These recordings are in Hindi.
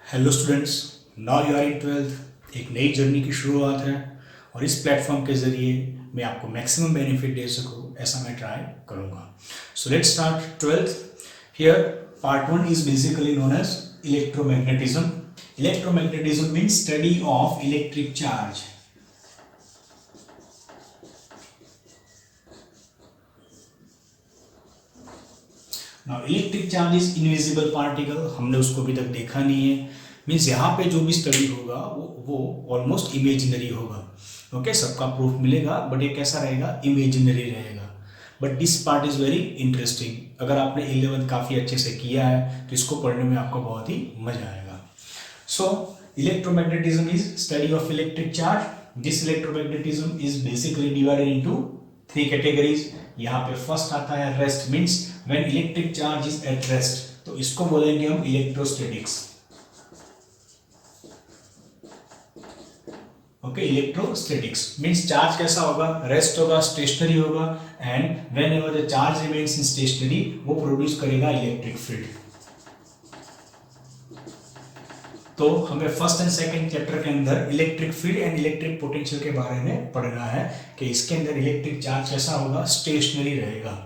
Hello students, now you are in twelfth. एक नई जर्नी की शुरुआत है और इस प्लेटफॉर्म के ज़रिए मैं आपको मैक्सिमम बेनिफिट दे सकूँ ऐसा मैं ट्राई करूँगा। So let's start twelfth. Here part one is basically known as electromagnetism. Electromagnetism means study of electric charge. Now electric charge is invisible particle, हमने उसको अभी तक देखा नहीं है। मीन्स यहाँ पे जो भी स्टडी होगा वो ऑलमोस्ट इमेजिनरी होगा। ओके, सबका प्रूफ मिलेगा बट ये कैसा रहेगा, इमेजिनरी रहेगा। But this part is very interesting. अगर आपने 11th काफ़ी अच्छे से किया है तो इसको पढ़ने में आपको बहुत ही मजा आएगा। So electromagnetism is study of electric charge. This electromagnetism is basically divided into 3 categories. यहाँ पे फर्स्ट आता है rest, means when electric charge is at rest, तो इसको बोलेंगे हम electrostatics. Okay, electrostatics means charge कैसा होगा, रेस्ट होगा, स्टेशनरी होगा, and whenever the charge remains in stationary वो प्रोड्यूस करेगा इलेक्ट्रिक फील्ड। तो हमें फर्स्ट एंड सेकंड चैप्टर के अंदर electric field and electric potential के बारे में पढ़ना है कि इसके अंदर इलेक्ट्रिक चार्ज कैसा होगा, स्टेशनरी रहेगा।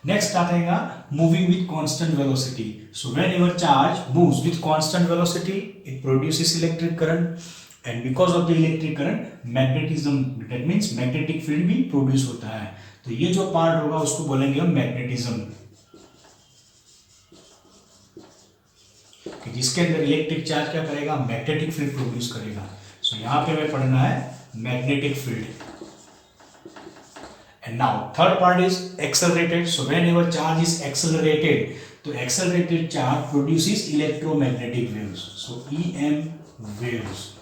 नेक्स्ट आएगा moving with constant velocity. So whenever charge moves with constant velocity it produces electric current, and because of the electric current magnetism, that means magnetic field भी प्रोड्यूस होता है। तो ये जो पार्ट होगा उसको बोलेंगे हम मैग्नेटिज्म, कि जिसके अंदर इलेक्ट्रिक चार्ज क्या करेगा, मैग्नेटिक फील्ड प्रोड्यूस करेगा। सो यहाँ पे हमें पढ़ना है magnetic field. And now third part is accelerated. So whenever charge is accelerated, तो accelerated charge produces electromagnetic waves, so EM waves.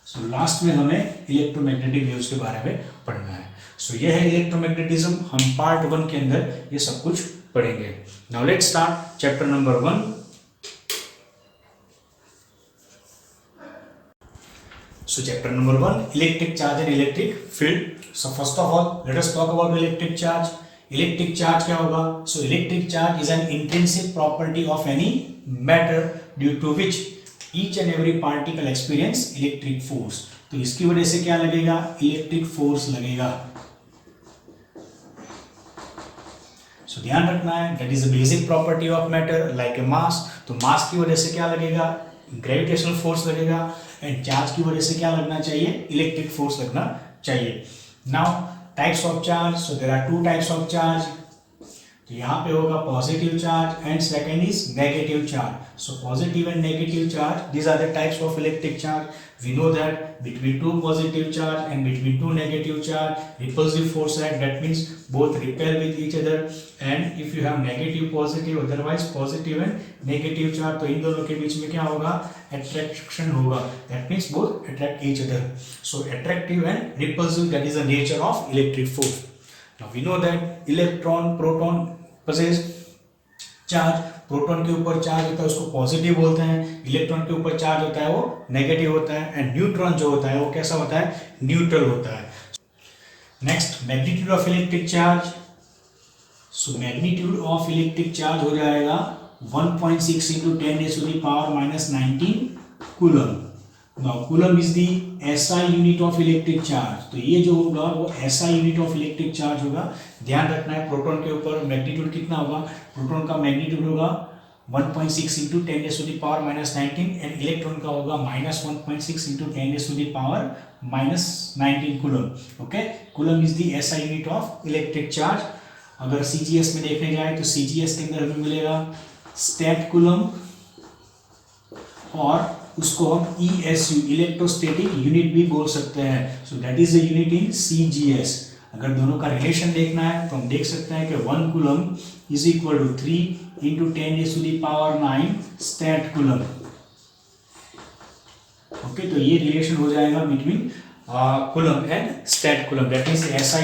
So last में हमें इलेक्ट्रोमैग्नेटिक वेव्स के बारे में पढ़ना है। सो ये है इलेक्ट्रोमैग्नेटिज्म। हम पार्ट वन के अंदर ये सब कुछ पढ़ेंगे। Now let's start chapter number 1। So chapter number 1, electric charge and electric field. So first of all, let us talk about electric charge. Electric charge क्या होगा? So electric charge is an intrinsic property of any matter due to which each and every particle experience electric force. तो इसकी वजह से क्या लगेगा, इलेक्ट्रिक फोर्स लगेगा। So ध्यान रखना है, that is a basic property of matter like a mass. तो मास की वजह से क्या लगेगा, ग्रेविटेशनल फोर्स लगेगा, एंड चार्ज की वजह से क्या लगना चाहिए, इलेक्ट्रिक फोर्स लगना चाहिए। Now types of charge. So there are 2 types of charge. तो यहाँ पे होगा positive charge and second is negative charge. So positive and negative charge, these are the types of electric charge. We know that between 2 positive charge and between 2 negative charge, repulsive force act, that means both repel with each other, and if you have negative positive, otherwise positive and negative charge, तो इन दोनों के बीच में क्या होगा, attraction होगा, that means both attract each other. So attractive and repulsive, that is the nature of electric force. Now we know that electron, proton possess charge. Proton के ऊपर चार्ज होता है उसको पॉजिटिव बोलते हैं, इलेक्ट्रॉन के ऊपर चार्ज होता है वो नेगेटिव होता है, एंड न्यूट्रॉन जो होता है वो कैसा होता है, न्यूट्रल होता है। Next, magnitude of electric charge. So magnitude of electric charge हो जाएगा 1.6 into 10⁻⁻19 coulomb. Now coulomb is the SI unit of electric charge. तो ये जो होगा वो SI unit of electric charge होगा। ध्यान रखना है, प्रोटॉन के ऊपर मैग्नीट्यूड कितना होगा, प्रोटॉन का मैग्नीट्यूड होगा 1.6 into 10⁻⁻19 एंड इलेक्ट्रॉन का होगा -1.6 into 10⁻⁻19 coulomb. Okay, coulomb is the SI unit of electric charge. अगर CGS में देखने जाए तो CGS के अंदर हमें मिलेगा स्टैट कूलम, और उसको हम ESU इलेक्ट्रोस्टैटिक यूनिट भी बोल सकते हैं। सो that is the unit in CGS। अगर दोनों का रिलेशन देखना है तो हम देख सकते हैं कि 1 coulomb is equal to 3 into 10⁹ stat coulomb. Okay, तो ये रिलेशन हो जाएगा between coulomb and stat coulomb, that means SI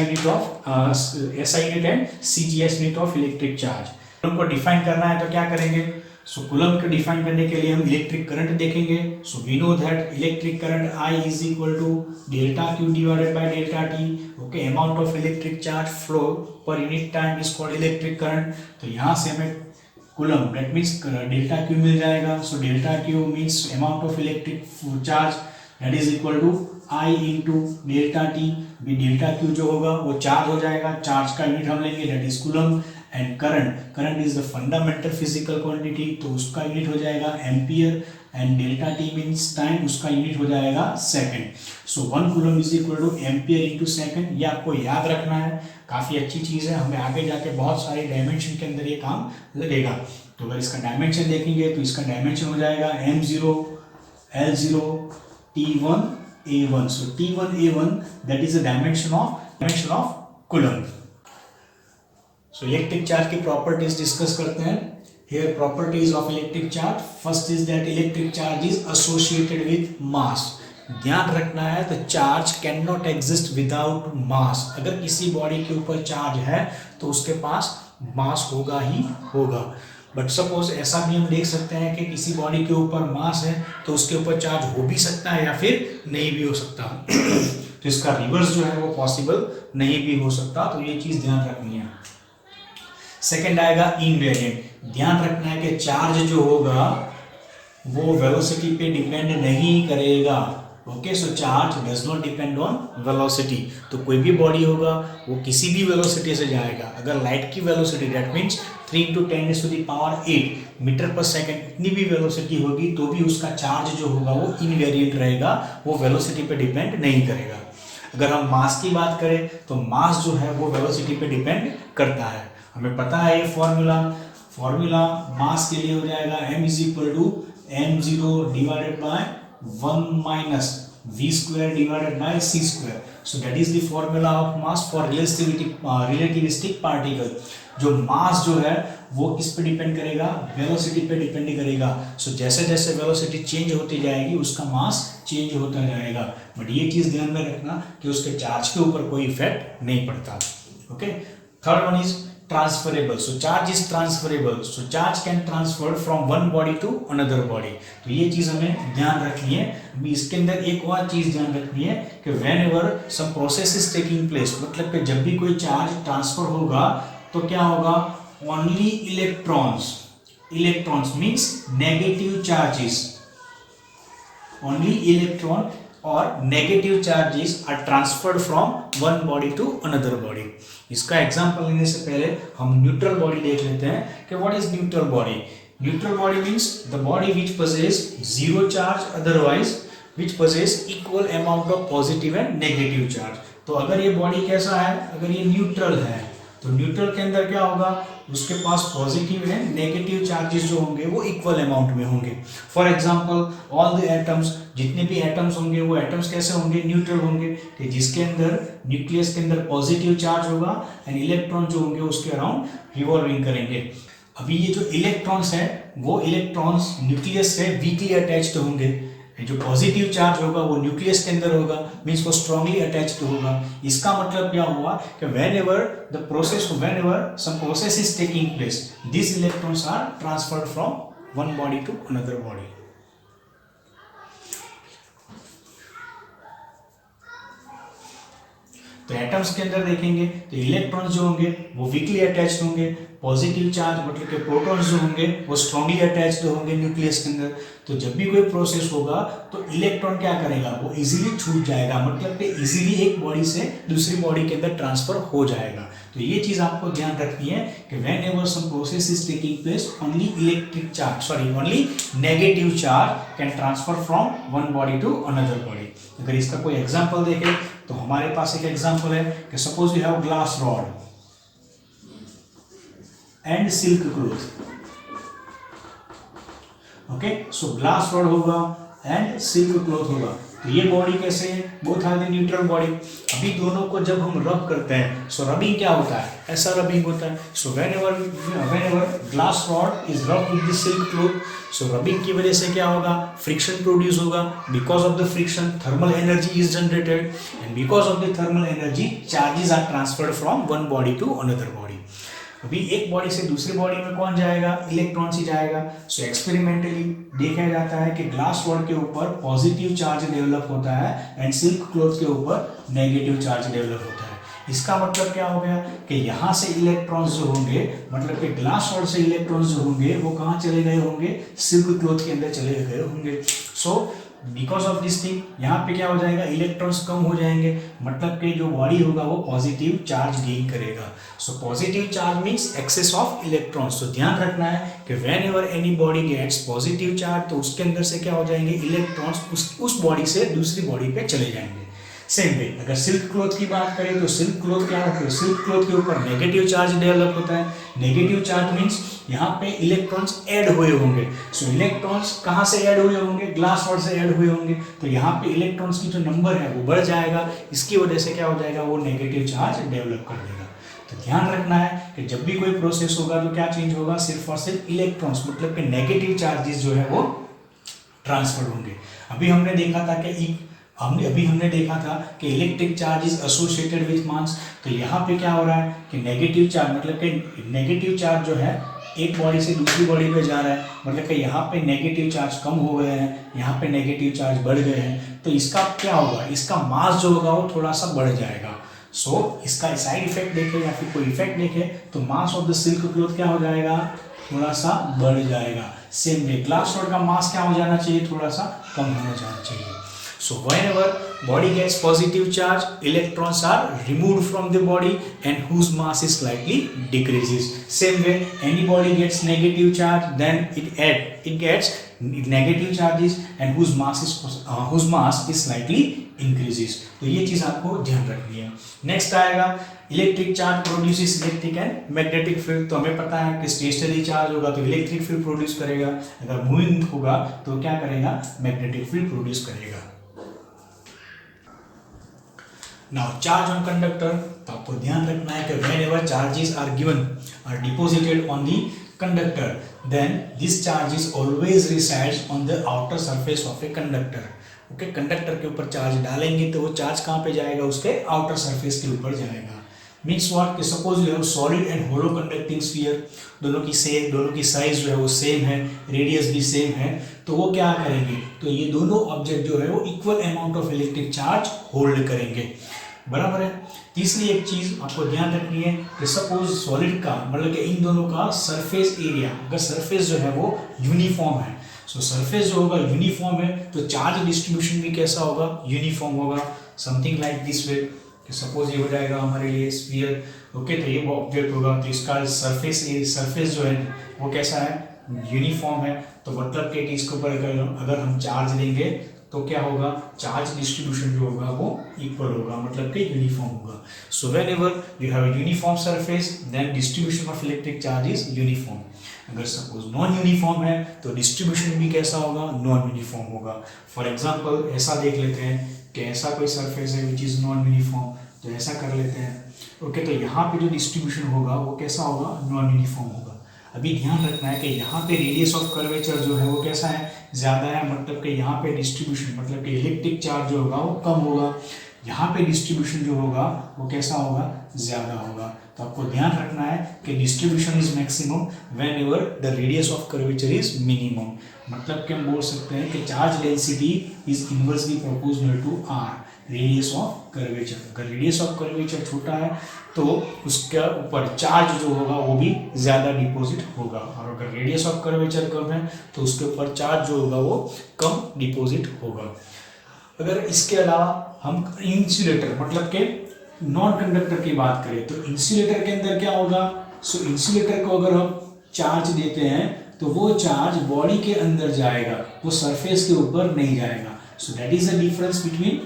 unit and CGS unit of electric charge. उनको डिफाइन करना है तो क्या करेंगे, सो कूलम को डिफाइन करने के लिए हम इलेक्ट्रिक करंट देखेंगे। So we know that electric current I is equal to delta Q divided by delta T। Okay, amount of electric charge flow per unit time is called electric current. तो यहाँ से हमें coulomb, that means delta Q मिल जाएगा. So delta Q means amount of electric charge that is equal to I into delta T. भी डेल्टा क्यू जो होगा वो चार्ज हो जाएगा, चार्ज का यूनिट हम लेंगे that is coulomb. And current is the fundamental physical quantity, तो उसका यूनिट हो जाएगा ampere. And delta T means time, उसका यूनिट हो जाएगा second. So 1 coulomb is equal two ampere into second. ये आपको याद रखना है, काफ़ी अच्छी चीज़ है, हमें आगे जाके बहुत सारे डायमेंशन के अंदर ये काम लगेगा. तो अगर इसका डायमेंशन देखेंगे तो इसका डायमेंशन हो जाएगा m0 l0 t1 a1. So t1 a1 that is the dimension of coulomb. So electric charge की प्रॉपर्टीज डिस्कस करते हैं. Here properties of electric charge. First is that electric charge is associated with mass. ध्यान रखना है तो charge can not exist without mass. अगर किसी बॉडी के ऊपर चार्ज है तो उसके पास मास होगा ही होगा. बट सपोज ऐसा भी हम देख सकते हैं कि किसी बॉडी के ऊपर मास है तो उसके ऊपर चार्ज हो भी सकता है या फिर नहीं भी हो सकता. तो इसका रिवर्स जो है वो पॉसिबल नहीं भी हो सकता. तो ये चीज़ ध्यान रखनी है. सेकेंड आएगा इनवेरिएंट. ध्यान रखना है कि चार्ज जो होगा वो वेलोसिटी पे डिपेंड नहीं करेगा. Okay, so charge does not depend on velocity. तो कोई भी बॉडी होगा वो किसी भी वेलोसिटी से जाएगा. अगर लाइट की वेलोसिटी दैट मीन्स 3 × 10⁸ मीटर पर सेकेंड इतनी भी वेलोसिटी होगी तो भी उसका चार्ज जो होगा वो इनवेरिएंट रहेगा, वो वेलोसिटी पे डिपेंड नहीं करेगा. अगर हम मास की बात करें तो मास जो है वो वेलोसिटी पे डिपेंड करता है. हमें पता है ये फॉर्मूला मास के लिए हो जाएगा m is equal to m0 divided by 1 minus v² divided by c². So that is the formula of mass for relativistic particle. जो मास जो है वो किस पे डिपेंड करेगा, वेलोसिटी पे डिपेंड करेगा. सो जैसे जैसे वेलोसिटी चेंज होती जाएगी उसका मास चेंज होता जाएगा. बट ये चीज़ ध्यान में रखना कि उसके चार्ज के ऊपर कोई इफेक्ट नहीं पड़ता. Okay. Third one is transferable. So charge is transferable. So charge can transfer from one body to another body. तो ये चीज़ हमें ध्यान रखनी है. अभी इसके अंदर एक और चीज़ ध्यान रखनी है कि whenever some process is taking place, मतलब कि जब भी कोई चार्ज ट्रांसफर होगा तो क्या होगा, only electrons means negative charges, only electron और negative charges are transferred from one body to another body. इसका एग्जांपल लेने से पहले हम न्यूट्रल बॉडी देख लेते हैं कि what is neutral body. Neutral body means the body which possess zero charge, otherwise which possess equal amount of positive and negative charge. तो अगर ये बॉडी कैसा है, अगर ये न्यूट्रल है तो न्यूट्रल के अंदर क्या होगा, उसके पास पॉजिटिव एंड नेगेटिव चार्जेस जो होंगे वो इक्वल अमाउंट में होंगे. For example all the atoms, जितने भी एटम्स होंगे वो एटम्स कैसे होंगे, न्यूट्रल होंगे. कि जिसके अंदर न्यूक्लियस के अंदर पॉजिटिव चार्ज होगा एंड इलेक्ट्रॉन जो होंगे उसके अराउंड रिवॉल्विंग करेंगे. अभी ये जो इलेक्ट्रॉन्स है वो इलेक्ट्रॉन्स न्यूक्लियस से वीकली अटैच्ड होंगे. जो पॉजिटिव चार्ज होगा वो न्यूक्लियस के अंदर होगा, मीन्स वो स्ट्रांगली अटैच्ड होगा. इसका मतलब क्या हुआ कि whenever some process is taking place, these electrons are transferred from one body to another body. तो एटम्स के अंदर देखेंगे तो इलेक्ट्रॉन्स जो होंगे वो वीकली अटैच्ड होंगे. पॉजिटिव चार्ज मतलब कि प्रोटॉन्स जो होंगे वो स्ट्रांगली अटैच्ड होंगे न्यूक्लियस के अंदर. तो जब भी कोई प्रोसेस होगा तो इलेक्ट्रॉन क्या करेगा, वो इजीली छूट जाएगा, मतलब कि इजीली एक बॉडी से दूसरी बॉडी के अंदर ट्रांसफर हो जाएगा. तो ये चीज़ आपको ध्यान रखनी है कि whenever some process is taking place, only negative charge can transfer from one body to another body. अगर इसका कोई एग्जांपल देखें तो हमारे पास एक एग्जांपल है कि suppose you have glass rod and silk cloth. Okay, so glass rod होगा एंड सिल्क क्लॉथ होगा. तो ये बॉडी कैसे है, both are the neutral body. अभी दोनों को जब हम रब करते हैं सो रबिंग क्या होता है, ऐसा रबिंग होता है. So whenever glass rod is rub with the silk cloth, so rubbing की वजह से क्या होगा, फ्रिक्शन प्रोड्यूस होगा. Because of the friction thermal energy is generated and because of the thermal energy charges are transferred from one body to another body. अभी एक बॉडी से दूसरी बॉडी में कौन जाएगा, इलेक्ट्रॉन्स ही जाएगा. सो एक्सपेरिमेंटली देखा जाता है कि ग्लास रॉड के ऊपर पॉजिटिव चार्ज डेवलप होता है एंड सिल्क क्लॉथ के ऊपर नेगेटिव चार्ज डेवलप होता है. इसका मतलब क्या हो गया कि यहाँ से इलेक्ट्रॉन्स जो होंगे, मतलब कि ग्लास रॉड से इलेक्ट्रॉन्स जो होंगे वो कहाँ चले गए होंगे, सिल्क क्लॉथ के अंदर चले गए होंगे। So because of this thing यहाँ पे क्या हो जाएगा, इलेक्ट्रॉन्स कम हो जाएंगे, मतलब कि जो बॉडी होगा वो पॉजिटिव चार्ज गेन करेगा। So positive charge means excess of electrons. तो ध्यान रखना है कि whenever any body gets positive charge, तो उसके अंदर से क्या हो जाएंगे, इलेक्ट्रॉन्स उस बॉडी से दूसरी बॉडी पे चले जाएंगे। सेम वे अगर सिल्क क्लॉथ की बात करें तो सिल्क क्लॉथ क्या होता है, सिल्क क्लॉथ के ऊपर नेगेटिव चार्ज डेवलप होता है। नेगेटिव चार्ज मीन्स यहाँ पे इलेक्ट्रॉन्स ऐड हुए होंगे। सो इलेक्ट्रॉन्स कहाँ से ऐड हुए होंगे, ग्लास रॉड से ऐड हुए होंगे, तो यहाँ पे इलेक्ट्रॉन्स की जो नंबर है वो बढ़ जाएगा। इसकी वजह से क्या हो जाएगा, वो नेगेटिव चार्ज डेवलप कर देगा। तो ध्यान रखना है कि जब भी कोई प्रोसेस होगा तो क्या चेंज होगा, सिर्फ और सिर्फ इलेक्ट्रॉन्स मतलब कि नेगेटिव चार्जेस जो है वो ट्रांसफर होंगे। अभी हमने देखा था कि हमने देखा था कि electric charge is associated with mass. तो यहाँ पे क्या हो रहा है कि नेगेटिव चार्ज मतलब कि नेगेटिव चार्ज जो है एक बॉडी से दूसरी बॉडी पे जा रहा है, मतलब कि यहाँ पे नेगेटिव चार्ज कम हो गए हैं, यहाँ पे नेगेटिव चार्ज बढ़ गए हैं। तो इसका क्या होगा, इसका मास जो होगा वो थोड़ा सा बढ़ जाएगा। सो इसका साइड इफेक्ट देखें या फिर कोई इफेक्ट देखें तो mass of the silk cloth क्या हो जाएगा, थोड़ा सा बढ़ जाएगा। सेम वे ग्लास रॉड का मास क्या हो जाना चाहिए, थोड़ा सा कम होना जाना चाहिए। So whenever body gets positive charge, electrons are removed from the body and whose mass is slightly decreases. Same way, any body gets negative charge, then it gets negative charges and whose mass is slightly increases. तो ये चीज आपको ध्यान रखनी है। नेक्स्ट आएगा electric charge produces electric and magnetic field. तो हमें पता है कि स्टेशनरी चार्ज होगा तो इलेक्ट्रिक फील्ड प्रोड्यूस करेगा, अगर मूविंग होगा तो क्या करेगा, मैग्नेटिक फील्ड प्रोड्यूस करेगा। Now charge on conductor, तो आपको ध्यान रखना है कि whenever charges are given are deposited on the conductor, then this charges always resides on the outer surface of a conductor. Okay, conductor के ऊपर चार्ज डालेंगे तो वो चार्ज कहाँ पे जाएगा, उसके आउटर सरफेस के ऊपर जाएगा। मीन्स व्हाट, कि suppose you have solid and hollow conducting sphere, दोनों की साइज जो है वो सेम है, रेडियस भी सेम है, तो वो क्या करेंगे, तो ये दोनों ऑब्जेक्ट जो है वो equal amount of electric charge hold करेंगे, बराबर है। तीसरी एक चीज आपको ध्यान रखनी है कि सपोज सॉलिड का मतलब कि इन दोनों का सरफेस एरिया, अगर सरफेस जो है वो यूनिफॉर्म है, सो सरफेस जो होगा यूनिफॉर्म है तो चार्ज डिस्ट्रीब्यूशन भी कैसा होगा, यूनिफॉर्म होगा। समथिंग लाइक दिस वे, कि सपोज ये हो जाएगा हमारे लिए स्फीयर, ओके, तो ये वो ऑब्जेक्ट होगा, तो इसका सरफेस जो है वो कैसा है, यूनिफॉर्म है। तो मतलब कि इसके ऊपर अगर हम चार्ज देंगे तो क्या होगा, चार्ज डिस्ट्रीब्यूशन जो होगा वो इक्वल होगा, मतलब कि यूनिफॉर्म होगा। So whenever you have a uniform surface then distribution of electric charge is uniform. अगर सपोज नॉन यूनिफॉर्म है तो डिस्ट्रीब्यूशन भी कैसा होगा, नॉन यूनिफॉर्म होगा। फॉर एग्जांपल ऐसा देख लेते हैं कि ऐसा कोई सरफेस है विच इज नॉन यूनिफॉर्म, तो ऐसा कर लेते हैं, ओके, तो यहाँ पे जो डिस्ट्रीब्यूशन होगा वो कैसा होगा, नॉन यूनिफॉर्म होगा। अभी ध्यान रखना है कि यहाँ पे रेडियस ऑफ कर्वेचर जो है वो कैसा है, ज़्यादा है, मतलब कि यहाँ पे डिस्ट्रीब्यूशन मतलब कि इलेक्ट्रिक चार्ज जो होगा वो कम होगा, यहाँ पे डिस्ट्रीब्यूशन जो होगा वो कैसा होगा, ज़्यादा होगा। तो आपको ध्यान रखना है कि distribution is maximum whenever the radius of curvature is minimum, मतलब कि हम बोल सकते हैं कि charge density is inversely proportional to R, radius of curvature. अगर रेडियस ऑफ कर्वेचर छोटा है तो उसके ऊपर चार्ज जो होगा वो भी ज़्यादा डिपॉजिट होगा, और अगर रेडियस ऑफ कर्वेचर कम है तो उसके ऊपर चार्ज जो होगा वो कम डिपॉजिट होगा। अगर इसके अलावा हम इंसुलेटर मतलब के नॉन कंडक्टर की बात करें तो इंसुलेटर के अंदर क्या होगा, सो इंसुलेटर को अगर हम चार्ज देते हैं तो वो चार्ज बॉडी के अंदर जाएगा, वो सरफेस के ऊपर नहीं जाएगा। सो that is the difference between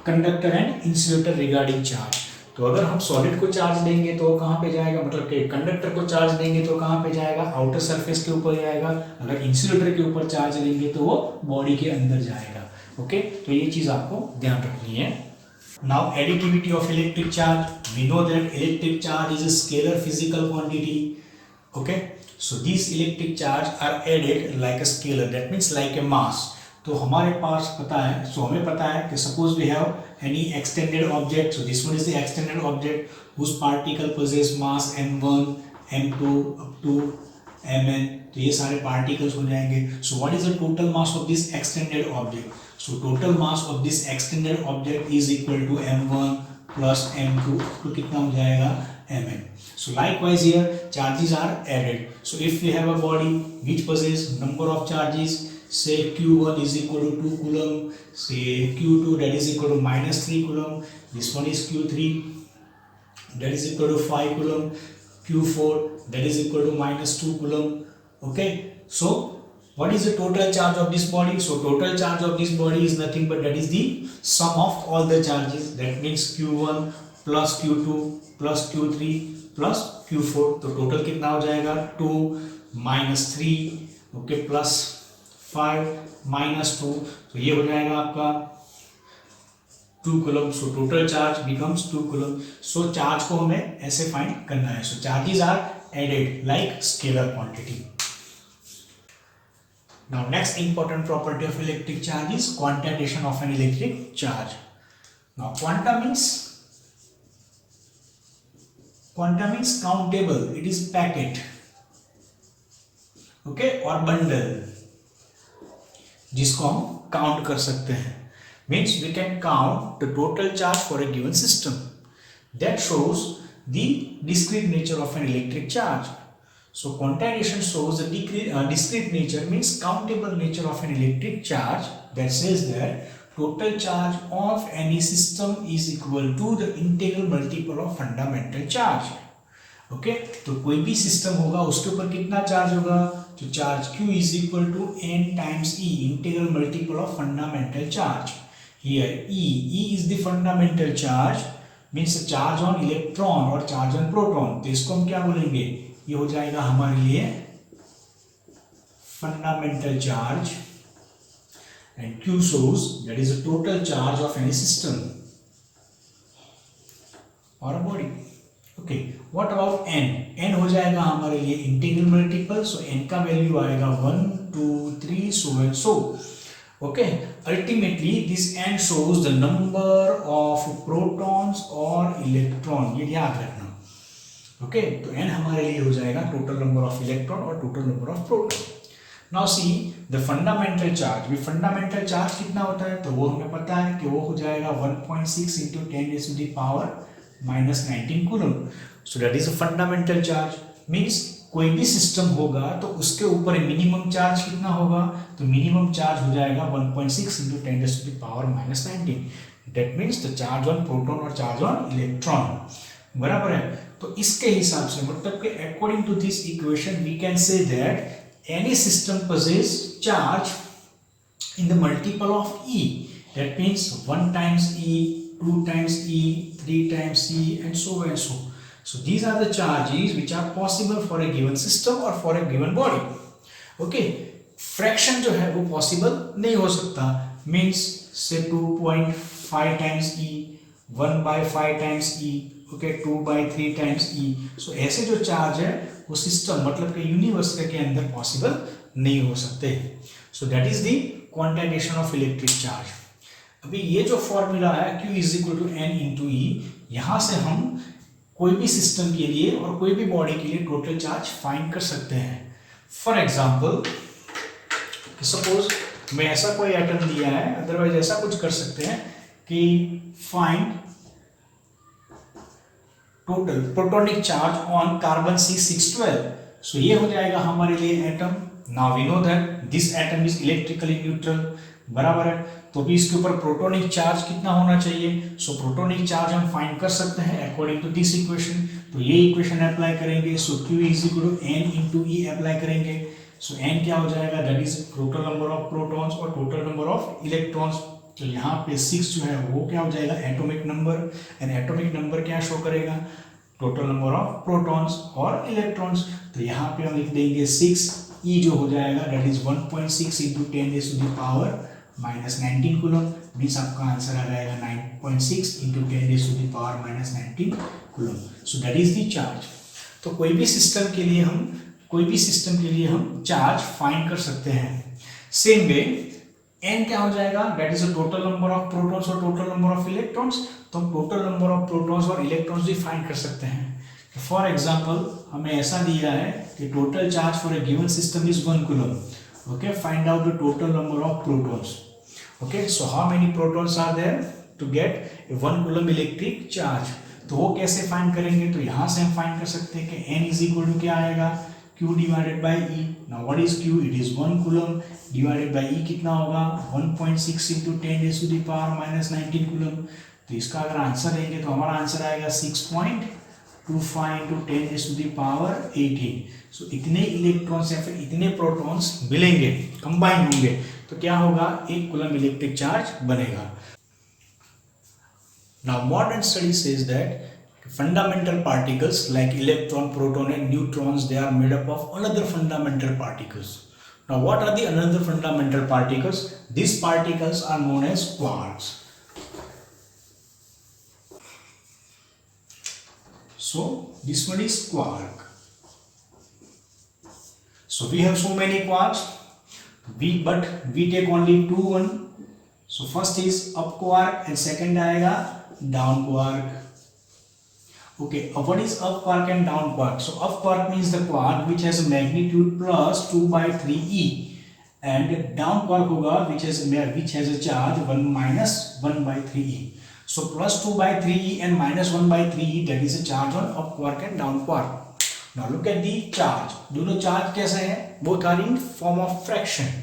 conductor and insulator regarding charge. तो अगर हम सॉलिड को चार्ज देंगे तो कहाँ पे जाएगा, मतलब कि कंडक्टर को चार्ज देंगे तो कहाँ पे जाएगा, आउटर सरफेस के ऊपर जाएगा। अगर इंसुलेटर के ऊपर चार्ज देंगे तो वो बॉडी के अंदर जाएगा। ओके, तो ये चीज़ आपको ध्यान रखनी है। Now additivity of electric charge, we know that electric charge is a scalar physical quantity. Okay, so this electric charge are added like a scalar, that means like a mass. तो हमारे पास पता है, सो हमें पता है कि suppose we have any extended object, so this one is the extended object whose particle possess mass m1 m2 up to mn, तो ये सारे पार्टिकल्स हो जाएंगे। So what is the total mass of this extended object, so total mass of this extended object is equal to m1 plus m2 तो कितना हो जाएगा mn. So likewise here charges are added. So if we have a body which possess number of charges, say q1 is equal to 2 coulomb, say q2 that is equal to minus 3 coulomb, this one is q3 that is equal to 5 coulomb, q4 that is equal to minus 2 coulomb. Okay, so what is the total charge of this body? So total charge of this body is nothing but that is the sum of all the charges. That means q1 plus q2 plus q3 plus q4. तो टोटल कितना हो जाएगा 2 minus 3 ओके प्लस 5 minus 2. तो ये हो जाएगा आपका 2 coulomb. So total charge becomes 2 coulomb. So charge को हमें ऐसे फाइंड करना है. So charges are added like scalar quantity. Now next important property of electric charge is quantization of an electric charge. Now quanta means countable. It is packet, okay, or bundle जिसको हम काउंट कर सकते हैं. Means we can count the total charge for a given system. That shows the discrete nature of an electric charge. So quantization shows the discrete nature means countable nature of an electric charge, that says that total charge of any system is equal to the integral multiple of fundamental charge. Okay, तो कोई भी सिस्टम होगा उसके ऊपर कितना चार्ज होगा, तो charge Q is equal to n times E, integral multiple of fundamental charge. Here E is the fundamental charge, means charge on electron और charge on proton. तो इसको हम क्या बोलेंगे, ये हो जाएगा हमारे लिए fundamental charge. And Q shows that is the total charge of any system or a body. Okay, what about n? n हो जाएगा हमारे लिए इंटीग्रल मल्टीपल. सो n का वैल्यू आएगा 1 2 3 so and so. Okay, ultimately this n shows the number of protons or electron. ये याद रखना. ओके, तो n हमारे लिए हो जाएगा टोटल नंबर ऑफ इलेक्ट्रॉन और total number of proton. Now see the fundamental charge. भी फंडामेंटल चार्ज कितना होता है, तो वो हमें पता है कि वो हो जाएगा 1.6 into 10 raised to the power minus 19 coulomb. So that is a fundamental charge. Means कोई भी सिस्टम होगा तो उसके ऊपर मिनिमम चार्ज कितना होगा, तो मिनिमम चार्ज हो जाएगा 1.6 into 10 raised to the power minus 19. That means the charge on proton और चार्ज ऑन इलेक्ट्रॉन. बराबर है. तो इसके हिसाब से मतलब कि according to this equation we can say that any system possess charge in the multiple of E. That means 1 times E, 2 times E, 3 times E and so and so. So these are the charges which are possible for a given system or for a given body. Okay, fraction जो है वो possible नहीं हो सकता. Means say 2.5 times E, 1/5 times E, okay 2/3 times E. सो ऐसे जो चार्ज है वो सिस्टम मतलब कि यूनिवर्स के अंदर पॉसिबल नहीं हो सकते. So that is the quantization of electric charge. अभी ये जो फॉर्मूला है Q is equal to n into E, यहाँ से हम कोई भी सिस्टम के लिए और कोई भी बॉडी के लिए टोटल चार्ज फाइंड कर सकते हैं. फॉर एग्जाम्पल सपोज मैं ऐसा कोई एटम दिया है, अदरवाइज ऐसा कुछ कर सकते हैं कि find total protonic charge on carbon C612. So ये हो जाएगा हमारे लिए atom. Now we know that this atom is electrically neutral. बराबर है. तो भी इसके ऊपर प्रोटॉनिक चार्ज कितना होना चाहिए. सो प्रोटॉनिक चार्ज हम फाइंड कर सकते हैं अकॉर्डिंग टू दिस इक्वेशन. तो ये इक्वेशन अप्लाई करेंगे. So Q is equal to n into E apply करेंगे. सो n क्या हो जाएगा, that is total number of protons और टोटल नंबर ऑफ इलेक्ट्रॉन्स. तो यहाँ पे 6 जो है वो क्या हो जाएगा, atomic number. And atomic number क्या शो करेगा, टोटल नंबर ऑफ प्रोटॉन्स और इलेक्ट्रॉन्स. तो यहाँ पे हम लिख देंगे 6. E जो हो जाएगा that is 1.6 into 10 raised to the power minus 19 coulomb. Means आपका आंसर आ जाएगा 9.6 into 10 raised to the power minus 19 coulomb. So that is the charge. तो कोई भी सिस्टम के लिए हम चार्ज फाइंड कर सकते हैं. सेम वे n क्या हो जाएगा, that is the total number of protons और टोटल नंबर ऑफ इलेक्ट्रॉन्स. तो हम टोटल नंबर ऑफ प्रोटॉन्स और इलेक्ट्रॉन्स भी फाइंड कर सकते हैं. फॉर एग्जांपल हमें ऐसा दिया है कि total charge for a given system is 1 coulomb. Okay, find out the total number of protons. Okay, so how many protons are there, to get 1 coulomb electric charge. तो वो कैसे फाइंड करेंगे, तो यहाँ से हम फाइंड कर सकते हैं कि n इज इक्वल टू क्या आएगा, q divided by e। Now what is q, it is 1 coulomb divided by e कितना होगा 1.6 into 10 raise to the power minus 19 coulomb. तो इसका अगर आंसर लेंगे तो हमारा आंसर आएगा 6.25 into 10 raise to the power 18। So इतने इलेक्ट्रॉन्स या फिर इतने प्रोटॉन्स मिलेंगे, कंबाइन होंगे, तो क्या होगा, 1 कूलम इलेक्ट्रिक चार्ज बनेगा। Now modern study says that fundamental particles like electron, proton and neutrons, they are made up of another fundamental particles. Now what are the another fundamental particles? These particles are known as quarks. So this one is quark. So we have so many quarks, but we take only one. So first is up quark and second आएगा down quark. Okay, what is up quark and down quark? So up quark means the quark which has a magnitude plus 2 by 3e, and down quark होगा which has a charge 1 minus 1 by 3e. So plus 2 by 3e and minus 1 by 3e, that is a charge on up quark and down quark. Now look at the charge. दोनों charge कैसे हैं? Both are in form of fraction.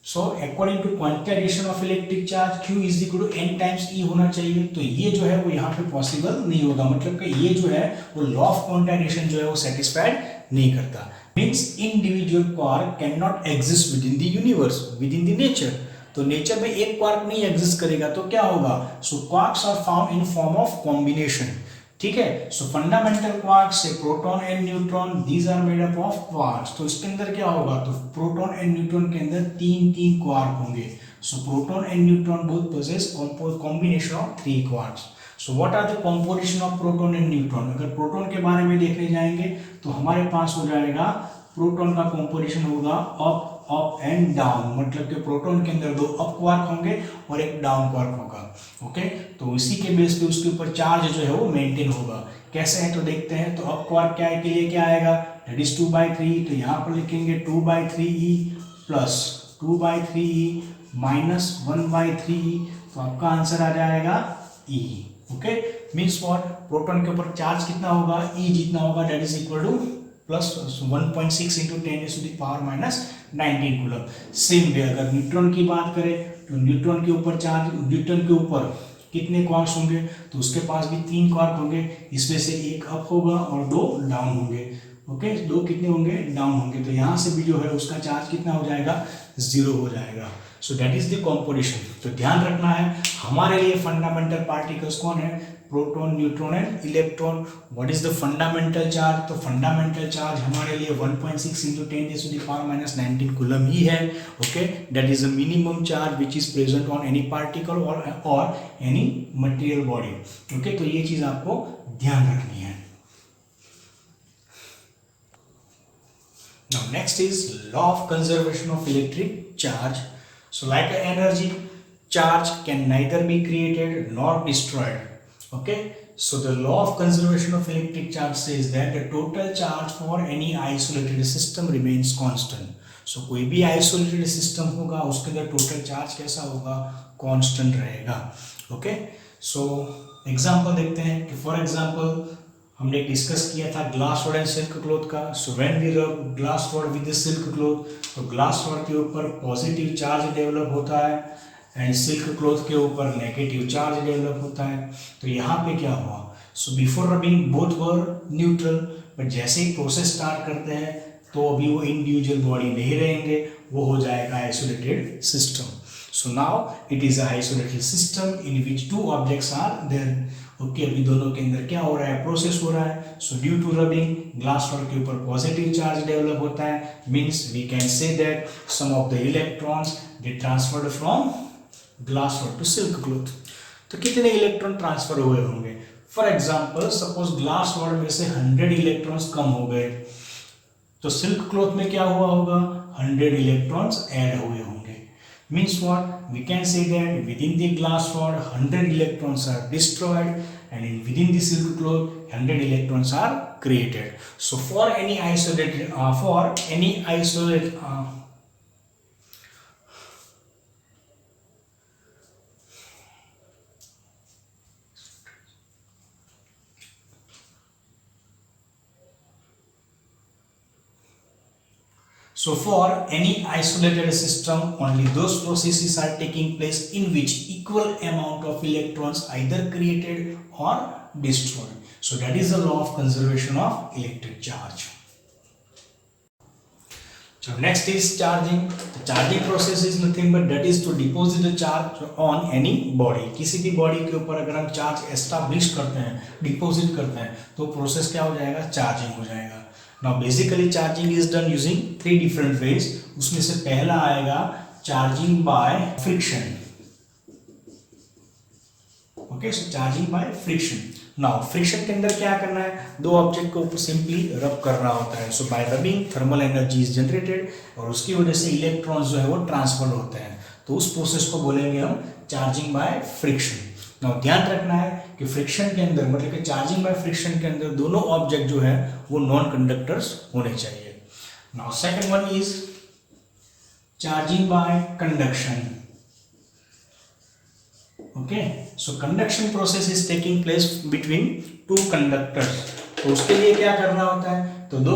So according to quantization of electric charge, Q is equal to n times E होना चाहिए। तो ये जो है वो यहाँ पे पॉसिबल नहीं होगा, मतलब कि ये जो है वो लॉ ऑफ क्वांटाइजेशन जो है वो सेटिस्फाइड नहीं करता। Means individual quark can not exist within the universe, within the nature. तो नेचर में एक क्वार्क नहीं एग्जिस्ट करेगा तो क्या होगा, so quarks are found in form of combination. ठीक है, सो फंडामेंटल क्वार्क्स से proton and neutron, these are made up of quarks. तो इसके अंदर क्या होगा, तो प्रोटॉन एंड न्यूट्रॉन के अंदर तीन क्वार्क होंगे। So proton and neutron both possess combination of 3 quarks. So what are the composition of proton and neutron? अगर प्रोटॉन के बारे में देखने जाएंगे तो हमारे पास हो जाएगा, प्रोटॉन का कॉम्पोजिशन होगा अप एंड डाउन, मतलब कि प्रोटॉन के अंदर 2 अप क्वार्क होंगे और एक डाउन क्वार्क होगा। ओके, तो इसी के बेस पे उसके ऊपर चार्ज जो है वो मेंटेन होगा। कैसे है तो देखते हैं। तो अप क्वार्क क्या है, के लिए क्या आएगा, दैट इज 2/3। तो यहाँ पर लिखेंगे 2/3e plus 2/3e minus 1/3e। तो आपका आंसर आ जाएगा E। Okay, means what, proton के ऊपर चार्ज कितना होगा, E जितना होगा, that is equal to plus 1.6 into 10 raise to the power minus 19 coulomb. Same way अगर न्यूट्रॉन की बात करें तो न्यूट्रॉन के ऊपर चार्ज, न्यूट्रॉन के ऊपर कितने क्वार्क्स होंगे, तो उसके पास भी 3 क्वार्क होंगे। इसमें से एक अप होगा और 2 डाउन होंगे। ओके, 2 कितने होंगे, डाउन होंगे। तो यहाँ से भी जो है उसका चार्ज कितना हो जाएगा, 0 हो जाएगा। सो दैट इज द कॉम्पोजिशन। तो ध्यान रखना है हमारे लिए फंडामेंटल पार्टिकल्स कौन है, proton, neutron and electron. What is the fundamental charge? तो फंडामेंटल चार्ज हमारे लिए 1.6 into 10 raise to the power minus 19 coulomb ही है। Okay, that is the minimum charge which is present on any particle और एनी मटेरियल बॉडी। ओके, तो ये चीज आपको ध्यान रखनी है। Now next is law of conservation of electric charge. So like energy, charge can neither be created nor destroyed. Okay, so the law of conservation of electric charge says that the total charge for any isolated system remains constant. So कोई भी isolated system होगा उसके अंदर total charge कैसा होगा, constant रहेगा। Okay, so example देखते हैं कि for example हमने डिस्कस किया था glass rod and silk cloth का। सो व्हेन वी रब glass rod with the silk cloth, तो ग्लास रॉड के ऊपर पॉजिटिव चार्ज डेवलप होता है एंड सिल्क क्लॉथ के ऊपर नेगेटिव चार्ज डेवलप होता है। तो यहाँ पे क्या हुआ, so before rubbing both were neutral, but जैसे ही प्रोसेस स्टार्ट करते हैं तो अभी वो इंडिविजुअल बॉडी नहीं रहेंगे, वो हो जाएगा isolated system. So now it is a isolated system in which 2 objects are there. Okay, अभी दोनों के अंदर क्या हो रहा है, प्रोसेस हो रहा है। So due to rubbing glass rod के ऊपर पॉजिटिव चार्ज डेवलप होता है। Means we can say that some of the electrons they transferred from glass rod to silk cloth. तो कितने इलेक्ट्रॉन ट्रांसफर हुए होंगे? For example suppose glass rod में से 100 इलेक्ट्रॉन्स कम हो गए, तो सिल्क क्लॉथ में क्या हुआ होगा, 100 इलेक्ट्रॉन्स ऐड हुए होंगे। Means what? We can say that within the glass rod 100 electrons are destroyed and within the silk cloth 100 electrons are created. So for any isolated So for any isolated system, only those processes are taking place in which equal amount of electrons either created or destroyed. So that is the law of conservation of electric charge. So next is charging. The charging process is nothing but that is to deposit the charge on any body. किसी भी बॉडी के ऊपर अगर हम चार्ज एस्टैब्लिश करते हैं, डिपोजिट करते हैं, तो प्रोसेस क्या हो जाएगा? चार्जिंग हो जाएगा. Now basically charging is done using 3 different ways. उसमें से पहला आएगा charging by friction. Okay, so charging by friction. Now friction के अंदर क्या करना है? दो ऑब्जेक्ट को ऊपर सिंपली रब करना होता है. So by rubbing thermal energy is generated और उसकी वजह से इलेक्ट्रॉन्स जो है वो ट्रांसफर होते हैं. तो उस प्रोसेस को बोलेंगे हम चार्जिंग बाय फ्रिक्शन. नाउ ध्यान रखना है कि फ्रिक्शन के अंदर मतलब कि चार्जिंग बाय फ्रिक्शन के अंदर दोनों ऑब्जेक्ट जो है वो नॉन कंडक्टर्स होने चाहिए. Now second one is charging by conduction. Okay, so conduction process is taking place between two conductors. तो उसके लिए क्या करना होता है? तो दो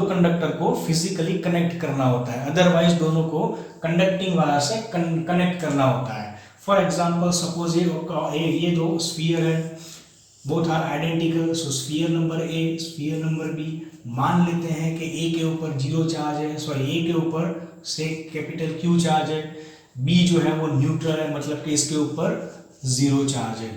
कंडक्टर को फिजिकली कनेक्ट करना होता है. अदरवाइज दोनों को कंडक्टिंग वायर से कनेक्ट करना होता है. फॉर एग्जांपल सपोज ये दो स्फीयर है, both are identical. So sphere number A, sphere number B. मान लेते हैं कि ए के ऊपर 0 चार्ज है, सॉरी ए के ऊपर से कैपिटल Q चार्ज है, बी जो है वो न्यूट्रल है, मतलब कि इसके ऊपर 0 चार्ज है.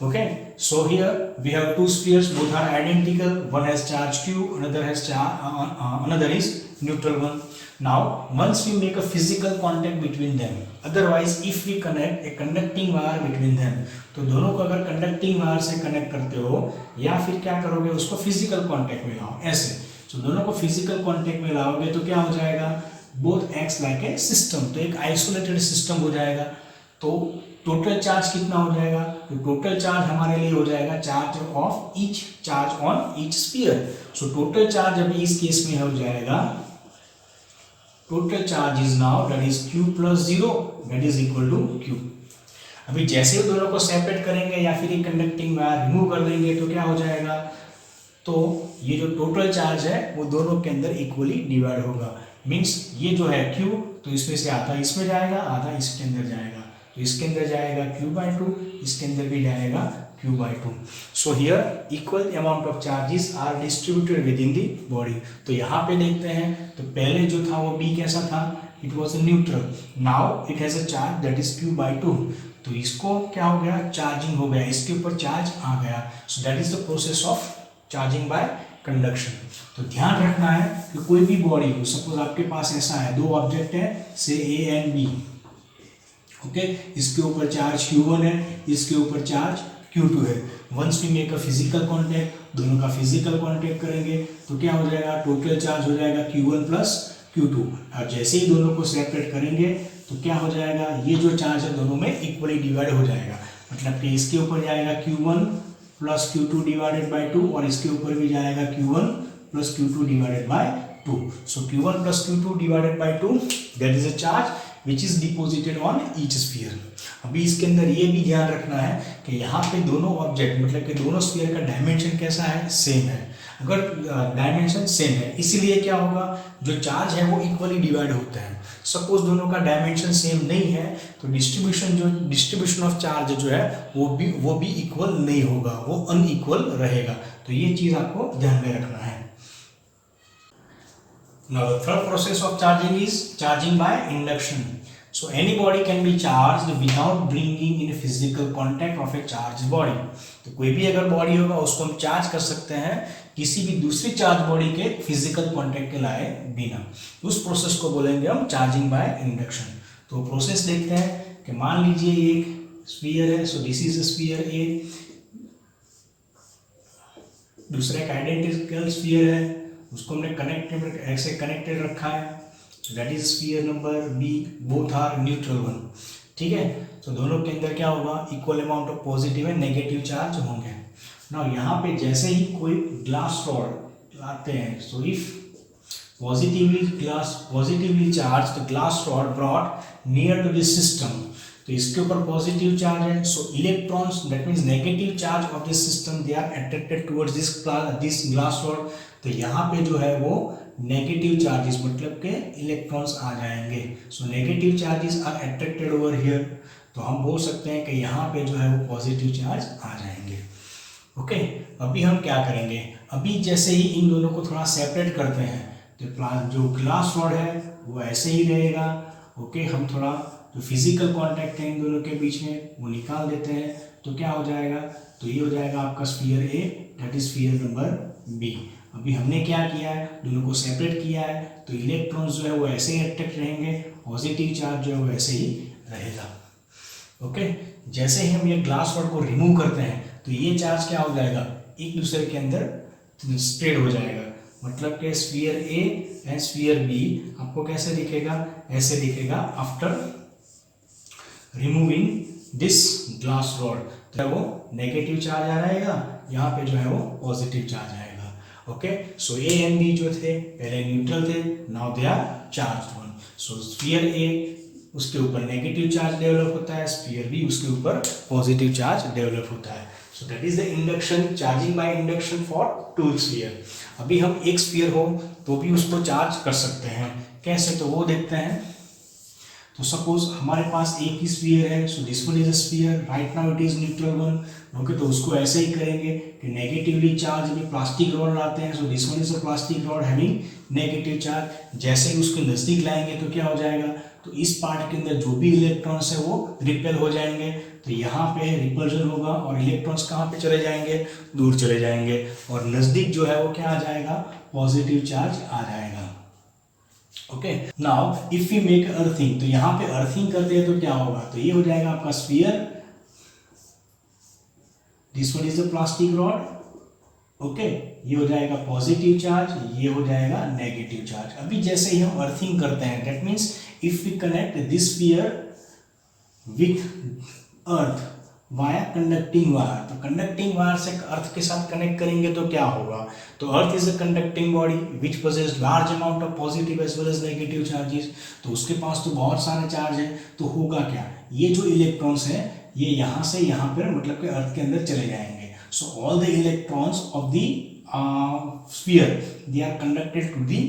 Okay, so here we have two spheres, both are identical. One has charge Q, another is neutral one. Now once we make a physical contact between them, otherwise if we connect a conducting wire between them, तो दोनों को अगर कंडक्टिंग वायर से कनेक्ट करते हो या फिर क्या करोगे, उसको फिजिकल कांटेक्ट में लाओ ऐसे. तो दोनों को फिजिकल कांटेक्ट में लाओगे तो क्या हो जाएगा? Both acts like a system. तो एक आइसोलेटेड सिस्टम हो जाएगा. तो टोटल चार्ज कितना हो जाएगा? तो टोटल चार्ज हमारे लिए हो जाएगा charge of each charge on each sphere. So total charge अभी इस केस में हो जाएगा, total charge is now that is Q plus 0 that is equal to Q. अभी जैसे ही दोनों को सेपरेट करेंगे या फिर कंडक्टिंग वायर रिमूव कर देंगे तो क्या हो जाएगा? तो ये जो टोटल चार्ज है वो दोनों के अंदर इक्वली डिवाइड होगा. मीन्स ये जो है Q, तो इसमें से आधा इसमें जाएगा, आधा इसके अंदर जाएगा. तो इसके अंदर जाएगा Q/2, इसके अंदर भी जाएगा Q/2. So here equal amount of charges are distributed within the body. तो यहाँ पे देखते हैं तो पहले जो था वो B कैसा था? It was a neutral. Now it has a charge that is Q/2. तो इसको क्या हो गया? चार्जिंग हो गया, इसके ऊपर चार्ज आ गया. सो that is the process of charging by conduction. तो ध्यान रखना है कि कोई भी बॉडी हो, सपोज आपके पास ऐसा है, दो ऑब्जेक्ट है से A एंड B. ओके, इसके ऊपर चार्ज Q1 है, इसके ऊपर चार्ज Q2 है. Once we make a physical contact, दोनों का फिजिकल कांटेक्ट करेंगे तो क्या हो जाएगा? टोटल चार्ज हो जाएगा Q1 प्लस Q2. और जैसे ही दोनों को सेपरेट करेंगे तो क्या हो जाएगा? ये जो चार्ज है दोनों में इक्वली डिवाइड हो जाएगा. मतलब कि इसके ऊपर जाएगा Q1 plus Q2 divided by 2 और इसके ऊपर भी जाएगा Q1 plus Q2 divided by 2. So Q1 plus Q2 divided by 2 that is a charge which is deposited on each sphere. अभी इसके अंदर ये भी ध्यान रखना है कि यहाँ पे दोनों ऑब्जेक्ट मतलब कि दोनों स्फीयर का डायमेंशन कैसा है? सेम है. अगर डायमेंशन सेम है इसीलिए क्या होगा? जो चार्ज है वो इक्वली डिवाइड होते हैं. सपोज दोनों का डायमेंशन सेम नहीं है तो डिस्ट्रीब्यूशन ऑफ चार्ज जो है वो भी इक्वल नहीं होगा, वो अनइक्वल रहेगा. तो ये चीज आपको ध्यान में रखना है. Now the third process of charging is charging by induction. So any body can be charged without bringing in physical contact of a charged body. तो कोई भी अगर बॉडी होगा उसको हम चार्ज कर सकते हैं किसी भी दूसरी चार्ज बॉडी के फिजिकल कांटेक्ट के लाए बिना. उस प्रोसेस को बोलेंगे हम चार्जिंग बाय इंडक्शन. तो प्रोसेस देखते हैं कि मान लीजिए एक स्फीयर है. सो दिस इज स्फीयर ए, दूसरा एक आइडेंटिकल स्फीयर है, उसको हमने ऐसे कनेक्टेड रखा है. That is sphere number B, both are neutral one. ठीक है, तो दोनों के अंदर क्या होगा? Equal amount of positive and negative charge होंगे. नाउ यहाँ पे जैसे ही कोई ग्लास रॉड लाते हैं, so if positively charge the glass rod brought near to this system, तो इसके ऊपर पॉजिटिव चार्ज है. So electrons that means negative charge of this system they are attracted towards this glass rod. तो यहाँ पे जो है वो नेगेटिव चार्जेस, मतलब के इलेक्ट्रॉन्स आ जाएंगे। So negative charges are attracted over here, तो हम बोल सकते हैं कि यहाँ पे जो है वो पॉजिटिव चार्ज आ जाएंगे। ओके, अभी हम क्या करेंगे, अभी जैसे ही इन दोनों को थोड़ा सेपरेट करते हैं तो जो ग्लास रॉड है वो ऐसे ही रहेगा। ओके, हम थोड़ा जो फिजिकल कांटेक्ट है इन दोनों के बीच में वो निकाल देते हैं, तो क्या हो जाएगा, तो ये हो जाएगा आपका sphere A, that is sphere number B. अभी हमने क्या किया है, दोनों को सेपरेट किया है, तो इलेक्ट्रॉन्स जो है वो ऐसे ही अट्रैक्ट रहेंगे, पॉजिटिव चार्ज जो है वो ऐसे ही रहेगा। ओके, जैसे ही हम ये ग्लास रॉड को रिमूव करते हैं तो ये चार्ज क्या हो जाएगा, एक दूसरे के अंदर स्प्रेड हो जाएगा, मतलब कि sphere A and sphere B आपको कैसे दिखेगा, ऐसे दिखेगा after removing this glass rod, तो वो नेगेटिव चार्ज आ जाएगा, यहाँ पे जो है वो पॉजिटिव चार्ज आएगा। Okay, so A and B जो थे पहले न्यूट्रल थे, now they are charged one. So sphere A उसके ऊपर नेगेटिव चार्ज डेवलप होता है, स्फीयर बी उसके ऊपर पॉजिटिव चार्ज डेवलप होता है। So that is the induction, charging by induction for two sphere. अभी हम एक स्फीयर हो तो भी उसको चार्ज कर सकते हैं, कैसे, तो वो देखते हैं। तो सपोज हमारे पास एक ही स्फीयर है, सो this one is a sphere, right now it is neutral one. Okay, तो उसको ऐसे ही करेंगे कि नेगेटिवली चार्ज में प्लास्टिक रॉड आते हैं, सो this one is a plastic rod having negative charge. जैसे ही उसके नज़दीक लाएंगे तो क्या हो जाएगा, तो इस पार्ट के अंदर जो भी इलेक्ट्रॉन्स है वो रिपेल हो जाएंगे, तो यहाँ पे रिपल्जन होगा और इलेक्ट्रॉन्स कहाँ पे चले जाएंगे, दूर चले जाएंगे, और नज़दीक जो है वो क्या आ जाएगा, पॉजिटिव चार्ज आ जाएगा। Okay, now if we make earthing, तो यहाँ पे अर्थिंग करते हैं तो क्या होगा, तो ये हो जाएगा आपका sphere, this one is the plastic rod. Okay, ये हो जाएगा पॉजिटिव चार्ज, ये हो जाएगा नेगेटिव चार्ज। अभी जैसे ही हम अर्थिंग करते हैं, that means if we connect this sphere with earth via conducting wire, तो कंडक्टिंग वायर से अर्थ के साथ कनेक्ट करेंगे तो क्या होगा, तो earth is a conducting body which possess large amount of positive as well as negative charges, तो उसके पास तो बहुत सारे चार्ज है, तो होगा क्या, ये जो इलेक्ट्रॉन्स हैं ये यहाँ से यहाँ पर मतलब कि अर्थ के अंदर चले जाएंगे। So all the electrons of the sphere they are conducted to the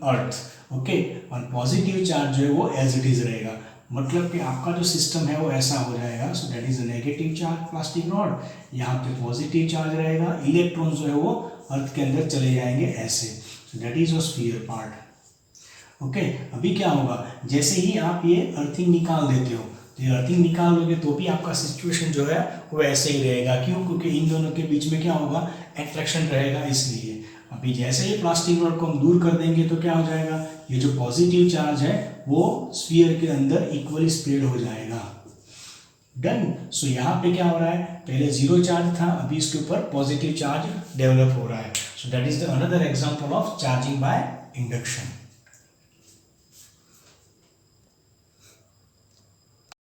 earth. Okay, और पॉजिटिव चार्ज जो है वो एज इट इज रहेगा, मतलब कि आपका जो सिस्टम है वो ऐसा हो जाएगा। सो that is a negative charge plastic rod, यहाँ पे पॉजिटिव चार्ज रहेगा, इलेक्ट्रॉन जो है वो अर्थ के अंदर चले जाएंगे ऐसे। सो that is a sphere part. Okay, अभी क्या होगा, जैसे ही आप ये अर्थिंग निकाल देते हो, तो ये अर्थिंग निकाल लोगे तो भी आपका सिचुएशन जो है वो ऐसे ही रहेगा। क्यों, क्योंकि इन दोनों के बीच में क्या होगा, अट्रैक्शन रहेगा, इसलिए। अभी जैसे ही प्लास्टिक रॉड को हम दूर कर देंगे तो क्या हो जाएगा, ये जो पॉजिटिव चार्ज है वो स्फीयर के अंदर इक्वली स्प्रेड हो जाएगा। डन। सो यहाँ पे क्या हो रहा है, पहले जीरो चार्ज था, अभी इसके ऊपर पॉजिटिव चार्ज डेवलप हो रहा है। So that is the another example of charging by induction.